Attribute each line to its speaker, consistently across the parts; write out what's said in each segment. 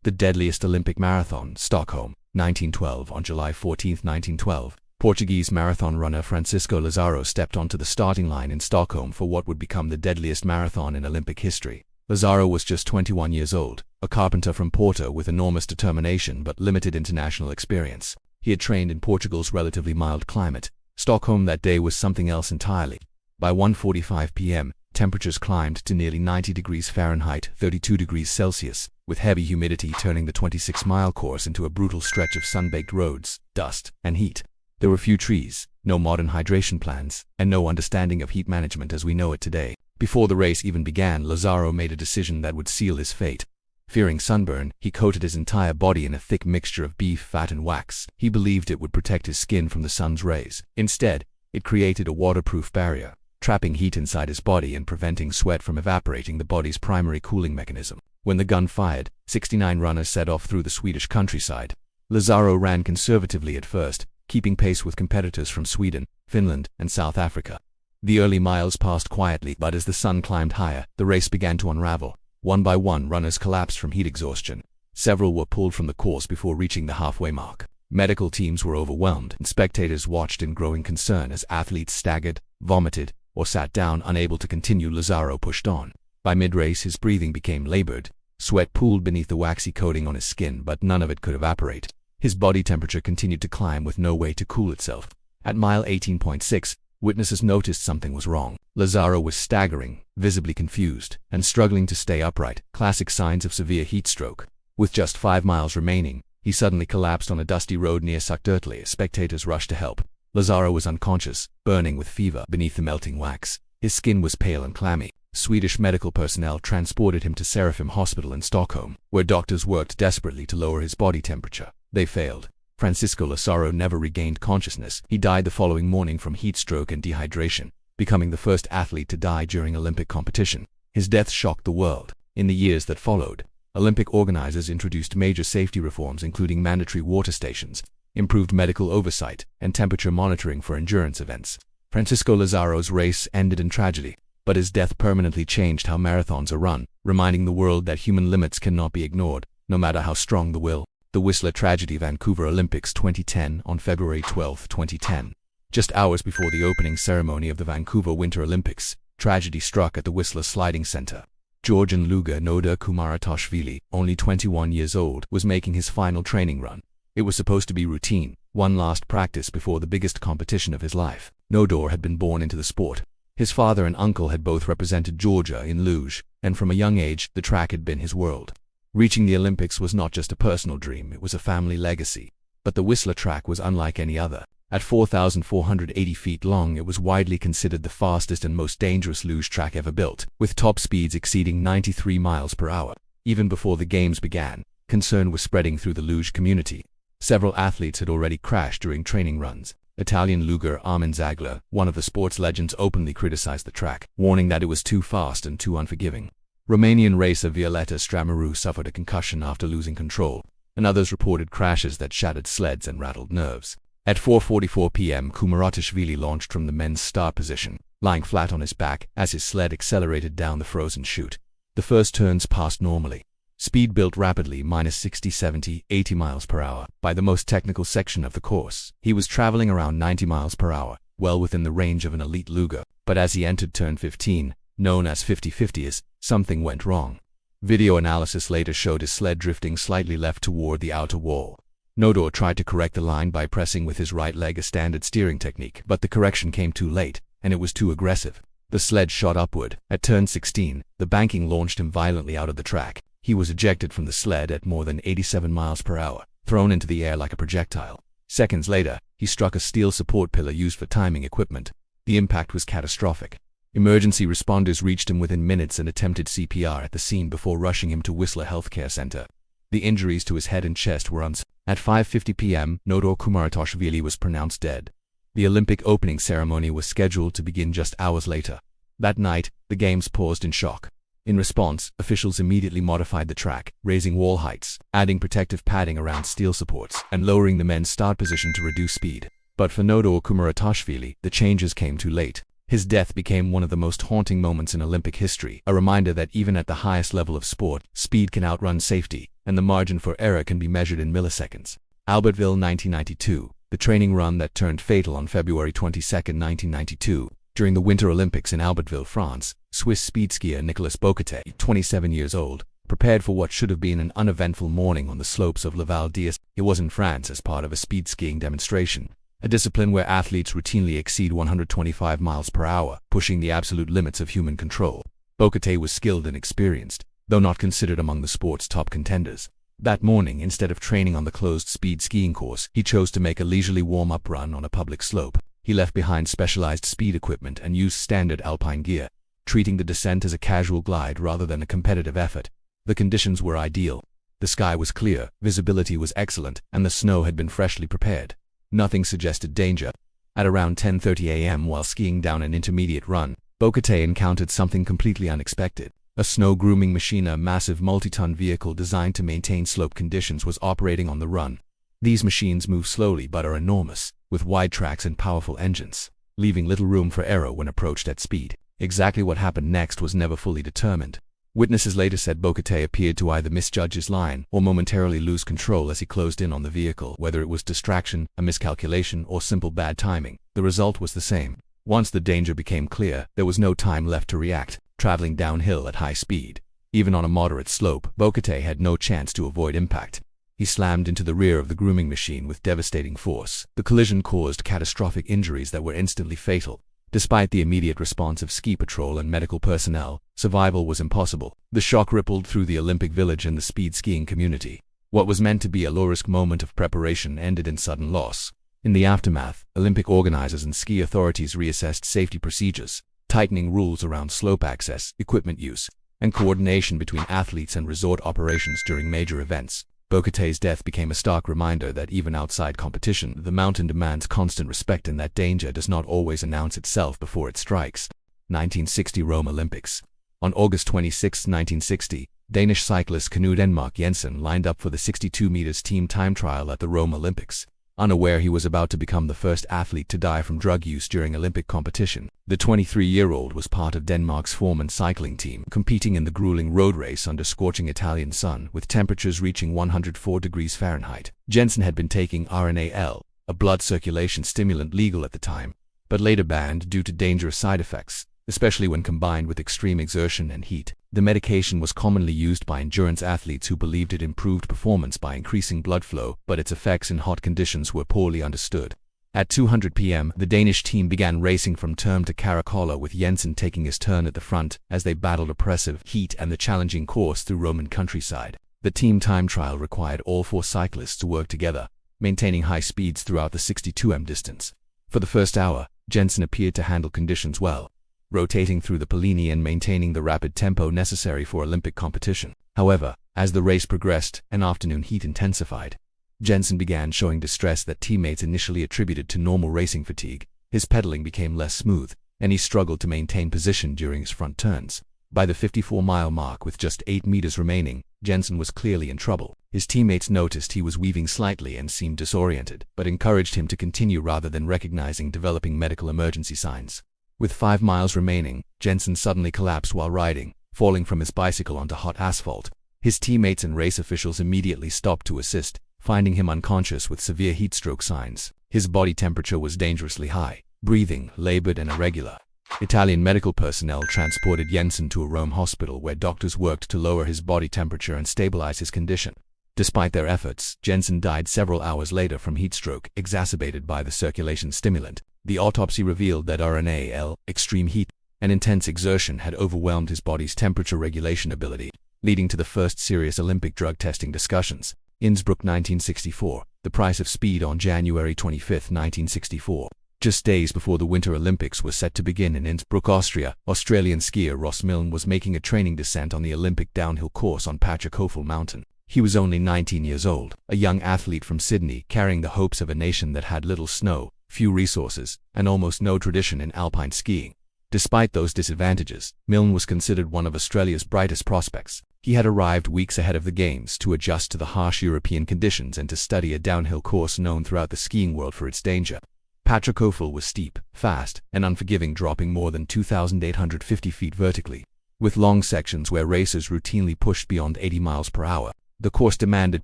Speaker 1: The deadliest Olympic marathon, Stockholm, 1912. On July 14, 1912, Portuguese marathon runner Francisco Lazaro stepped onto the starting line in Stockholm for what would become the deadliest marathon in Olympic history. Lazaro was just 21 years old, a carpenter from Porto with enormous determination but limited international experience. He had trained in Portugal's relatively mild climate. Stockholm that day was something else entirely. By 1:45 p.m., temperatures climbed to nearly 90 degrees Fahrenheit, 32 degrees Celsius, with heavy humidity turning the 26-mile course into a brutal stretch of sun-baked roads, dust, and heat. There were few trees, no modern hydration plans, and no understanding of heat management as we know it today. Before the race even began, Lazaro made a decision that would seal his fate. Fearing sunburn, he coated his entire body in a thick mixture of beef fat and wax. He believed it would protect his skin from the sun's rays. Instead, it created a waterproof barrier, trapping heat inside his body and preventing sweat from evaporating, the body's primary cooling mechanism. When the gun fired, 69 runners set off through the Swedish countryside. Lazaro ran conservatively at first, keeping pace with competitors from Sweden, Finland, and South Africa. The early miles passed quietly, but as the sun climbed higher, the race began to unravel. One by one, runners collapsed from heat exhaustion. Several were pulled from the course before reaching the halfway mark. Medical teams were overwhelmed, and spectators watched in growing concern as athletes staggered, vomited, or sat down unable to continue. Lazaro pushed on. By mid-race, his breathing became labored. Sweat pooled beneath the waxy coating on his skin, but none of it could evaporate. His body temperature continued to climb with no way to cool itself. At mile 18.6, witnesses noticed something was wrong. Lazaro was staggering, visibly confused, and struggling to stay upright, classic signs of severe heat stroke. With just 5 miles remaining, he suddenly collapsed on a dusty road near Södertälje as spectators rushed to help. Lazaro was unconscious, burning with fever beneath the melting wax. His skin was pale and clammy. Swedish medical personnel transported him to Seraphim Hospital in Stockholm, where doctors worked desperately to lower his body temperature. They failed. Francisco Lazaro never regained consciousness. He died the following morning from heat stroke and dehydration, becoming the first athlete to die during Olympic competition. His death shocked the world. In the years that followed, Olympic organizers introduced major safety reforms, including mandatory water stations, improved medical oversight, and temperature monitoring for endurance events. Francisco Lazaro's race ended in tragedy, but his death permanently changed how marathons are run, reminding the world that human limits cannot be ignored, no matter how strong the will. The Whistler tragedy. Vancouver Olympics 2010. On February 12, 2010, just hours before the opening ceremony of the Vancouver Winter Olympics, tragedy struck at the Whistler Sliding Center. Georgian luger Nodar Kumaratashvili, only 21 years old, was making his final training run. It was supposed to be routine, one last practice before the biggest competition of his life. Nodar had been born into the sport. His father and uncle had both represented Georgia in luge, and from a young age, the track had been his world. Reaching the Olympics was not just a personal dream, it was a family legacy. But the Whistler track was unlike any other. At 4,480 feet long, it was widely considered the fastest and most dangerous luge track ever built, with top speeds exceeding 93 miles per hour. Even before the games began, concern was spreading through the luge community. Several athletes had already crashed during training runs. Italian luger Armin Zagler, one of the sport's legends, openly criticized the track, warning that it was too fast and too unforgiving. Romanian racer Violeta Stramaru suffered a concussion after losing control, and others reported crashes that shattered sleds and rattled nerves. At 4:44 p.m., Kumaratashvili launched from the men's start position, lying flat on his back as his sled accelerated down the frozen chute. The first turns passed normally. Speed built rapidly, minus 60, 70, 80 miles per hour. By the most technical section of the course, he was traveling around 90 miles per hour, well within the range of an elite luger. But as he entered turn 15, known as 50-50s, something went wrong. Video analysis later showed his sled drifting slightly left toward the outer wall. Nodar tried to correct the line by pressing with his right leg, a standard steering technique, but the correction came too late, and it was too aggressive. The sled shot upward. At turn 16, the banking launched him violently out of the track. He was ejected from the sled at more than 87 miles per hour, thrown into the air like a projectile. Seconds later, he struck a steel support pillar used for timing equipment. The impact was catastrophic. Emergency responders reached him within minutes and attempted CPR at the scene before rushing him to Whistler Healthcare Center. The injuries to his head and chest were uncertain. At 5:50 p.m., Nodar Kumaratashvili was pronounced dead. The Olympic opening ceremony was scheduled to begin just hours later. That night, the games paused in shock. In response, officials immediately modified the track, raising wall heights, adding protective padding around steel supports, and lowering the men's start position to reduce speed. But for Nodar Kumaratashvili, the changes came too late. His death became one of the most haunting moments in Olympic history, a reminder that even at the highest level of sport, speed can outrun safety, and the margin for error can be measured in milliseconds. Albertville, 1992, the training run that turned fatal on February 22, 1992. During the Winter Olympics in Albertville, France, Swiss speed skier Nicolas Boquetet, 27 years old, prepared for what should have been an uneventful morning on the slopes of La Val d'Is. It was in France as part of a speed skiing demonstration, a discipline where athletes routinely exceed 125 miles per hour, pushing the absolute limits of human control. Boquetet was skilled and experienced, though not considered among the sport's top contenders. That morning, instead of training on the closed speed skiing course, he chose to make a leisurely warm-up run on a public slope. He left behind specialized speed equipment and used standard alpine gear, treating the descent as a casual glide rather than a competitive effort. The conditions were ideal. The sky was clear, visibility was excellent, and the snow had been freshly prepared. Nothing suggested danger. At around 10:30 a.m. while skiing down an intermediate run, Boquetet encountered something completely unexpected. A snow grooming machine, a massive multi-ton vehicle designed to maintain slope conditions, was operating on the run. These machines move slowly but are enormous, with wide tracks and powerful engines, leaving little room for error when approached at speed. Exactly what happened next was never fully determined. Witnesses later said Boquetet appeared to either misjudge his line or momentarily lose control as he closed in on the vehicle. Whether it was distraction, a miscalculation, or simple bad timing, the result was the same. Once the danger became clear, there was no time left to react. Traveling downhill at high speed, even on a moderate slope, Boquetet had no chance to avoid impact. He slammed into the rear of the grooming machine with devastating force. The collision caused catastrophic injuries that were instantly fatal. Despite the immediate response of ski patrol and medical personnel, survival was impossible. The shock rippled through the Olympic Village and the speed skiing community. What was meant to be a low-risk moment of preparation ended in sudden loss. In the aftermath, Olympic organizers and ski authorities reassessed safety procedures, tightening rules around slope access, equipment use, and coordination between athletes and resort operations during major events. Boquetet's death became a stark reminder that even outside competition, the mountain demands constant respect and that danger does not always announce itself before it strikes. 1960 Rome Olympics. On August 26, 1960, Danish cyclist Knud Enmark Jensen lined up for the 62 meters team time trial at the Rome Olympics. Unaware he was about to become the first athlete to die from drug use during Olympic competition, the 23-year-old was part of Denmark's foreman cycling team, competing in the grueling road race under scorching Italian sun with temperatures reaching 104 degrees Fahrenheit. Jensen had been taking RNAL, a blood circulation stimulant legal at the time, but later banned due to dangerous side effects, especially when combined with extreme exertion and heat. The medication was commonly used by endurance athletes who believed it improved performance by increasing blood flow, but its effects in hot conditions were poorly understood. At 2:00 p.m., the Danish team began racing from Terme to Caracolla, with Jensen taking his turn at the front as they battled oppressive heat and the challenging course through Roman countryside. The team time trial required all four cyclists to work together, maintaining high speeds throughout the 62 distance. For the first hour, Jensen appeared to handle conditions well, rotating through the Polini and maintaining the rapid tempo necessary for Olympic competition. However, as the race progressed and afternoon heat intensified, Jensen began showing distress that teammates initially attributed to normal racing fatigue. His pedaling became less smooth, and he struggled to maintain position during his front turns. By the 54-mile mark, with just 8 meters remaining, Jensen was clearly in trouble. His teammates noticed he was weaving slightly and seemed disoriented, but encouraged him to continue rather than recognizing developing medical emergency signs. With 5 miles remaining, Jensen suddenly collapsed while riding, falling from his bicycle onto hot asphalt. His teammates and race officials immediately stopped to assist, finding him unconscious with severe heatstroke signs. His body temperature was dangerously high, breathing labored and irregular. Italian medical personnel transported Jensen to a Rome hospital where doctors worked to lower his body temperature and stabilize his condition. Despite their efforts, Jensen died several hours later from heatstroke exacerbated by the circulation stimulant. The autopsy revealed that RNAL, extreme heat, and intense exertion had overwhelmed his body's temperature regulation ability, leading to the first serious Olympic drug testing discussions. Innsbruck, 1964. The price of speed. On January 25, 1964. Just days before the Winter Olympics were set to begin in Innsbruck, Austria, Australian skier Ross Milne was making a training descent on the Olympic downhill course on Pachacofel Mountain. He was only 19 years old, a young athlete from Sydney carrying the hopes of a nation that had little snow, few resources, and almost no tradition in alpine skiing. Despite those disadvantages, Milne was considered one of Australia's brightest prospects. He had arrived weeks ahead of the Games to adjust to the harsh European conditions and to study a downhill course known throughout the skiing world for its danger. Patrick O'Fall was steep, fast, and unforgiving, dropping more than 2,850 feet vertically. With long sections where racers routinely pushed beyond 80 miles per hour, the course demanded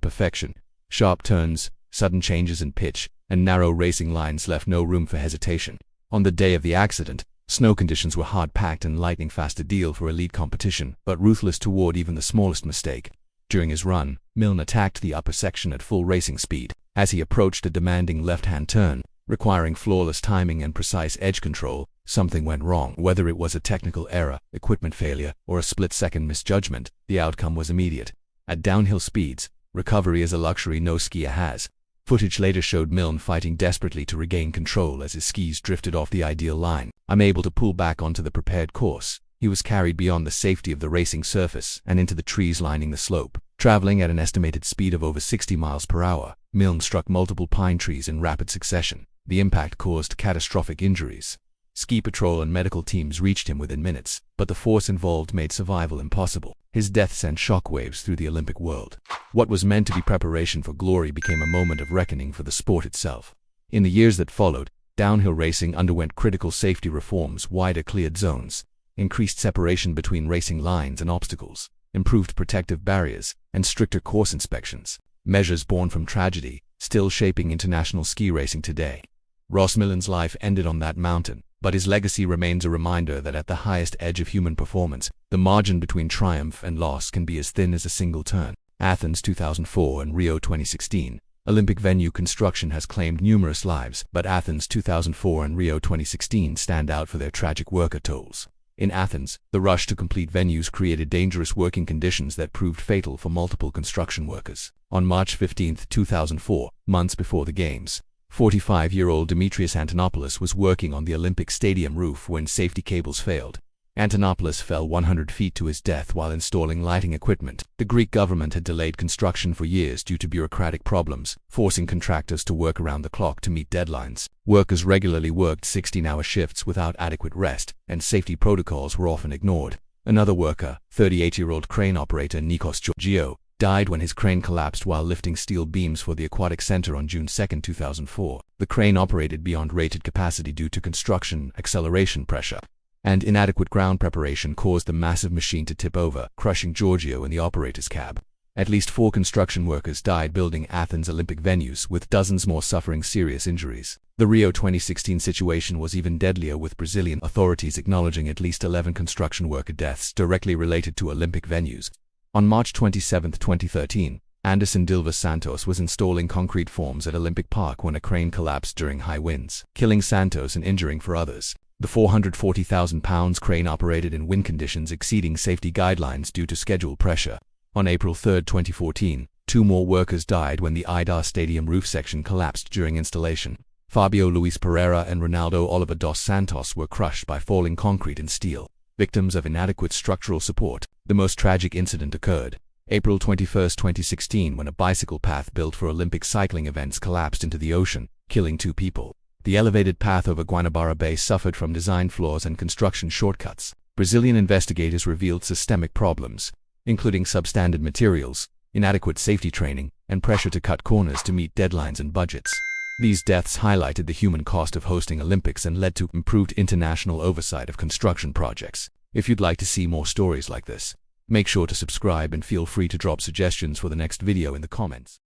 Speaker 1: perfection. Sharp turns, sudden changes in pitch, and narrow racing lines left no room for hesitation. On the day of the accident, snow conditions were hard-packed and lightning-fast, ideal for elite competition, but ruthless toward even the smallest mistake. During his run, Milne attacked the upper section at full racing speed. As he approached a demanding left-hand turn, requiring flawless timing and precise edge control, something went wrong. Whether it was a technical error, equipment failure, or a split-second misjudgment, the outcome was immediate. At downhill speeds, recovery is a luxury no skier has. Footage later showed Milne fighting desperately to regain control as his skis drifted off the ideal line. Unable to pull back onto the prepared course, he was carried beyond the safety of the racing surface and into the trees lining the slope. Traveling at an estimated speed of over 60 miles per hour, Milne struck multiple pine trees in rapid succession. The impact caused catastrophic injuries. Ski patrol and medical teams reached him within minutes, but the force involved made survival impossible. His death sent shockwaves through the Olympic world. What was meant to be preparation for glory became a moment of reckoning for the sport itself. In the years that followed, downhill racing underwent critical safety reforms: wider cleared zones, increased separation between racing lines and obstacles, improved protective barriers, and stricter course inspections. Measures born from tragedy, still shaping international ski racing today. Ross Milne's life ended on that mountain, but his legacy remains a reminder that at the highest edge of human performance, the margin between triumph and loss can be as thin as a single turn. Athens 2004 and Rio 2016. Olympic venue construction has claimed numerous lives, but Athens 2004 and Rio 2016 stand out for their tragic worker tolls. In Athens, the rush to complete venues created dangerous working conditions that proved fatal for multiple construction workers. On March 15, 2004, months before the Games, 45-year-old Demetrios Antonopoulos was working on the Olympic Stadium roof when safety cables failed. Antonopoulos fell 100 feet to his death while installing lighting equipment. The Greek government had delayed construction for years due to bureaucratic problems, forcing contractors to work around the clock to meet deadlines. Workers regularly worked 16-hour shifts without adequate rest, and safety protocols were often ignored. Another worker, 38-year-old crane operator Nikos Georgiou, died when his crane collapsed while lifting steel beams for the Aquatic Center on June 2, 2004. The crane operated beyond rated capacity due to construction acceleration pressure, and inadequate ground preparation caused the massive machine to tip over, crushing Georgiou in the operator's cab. At least 4 construction workers died building Athens Olympic venues, with dozens more suffering serious injuries. The Rio 2016 situation was even deadlier, with Brazilian authorities acknowledging at least 11 construction worker deaths directly related to Olympic venues. On March 27, 2013, Anderson Dilva Santos was installing concrete forms at Olympic Park when a crane collapsed during high winds, killing Santos and injuring 4 others. The 440,000-pound crane operated in wind conditions exceeding safety guidelines due to schedule pressure. On April 3, 2014, 2 more workers died when the Idar Stadium roof section collapsed during installation. Fabio Luis Pereira and Ronaldo Oliver dos Santos were crushed by falling concrete and steel, victims of inadequate structural support. The most tragic incident occurred April 21, 2016, when a bicycle path built for Olympic cycling events collapsed into the ocean, killing 2 people. The elevated path over Guanabara Bay suffered from design flaws and construction shortcuts. Brazilian investigators revealed systemic problems, including substandard materials, inadequate safety training, and pressure to cut corners to meet deadlines and budgets. These deaths highlighted the human cost of hosting Olympics and led to improved international oversight of construction projects. If you'd like to see more stories like this, make sure to subscribe and feel free to drop suggestions for the next video in the comments.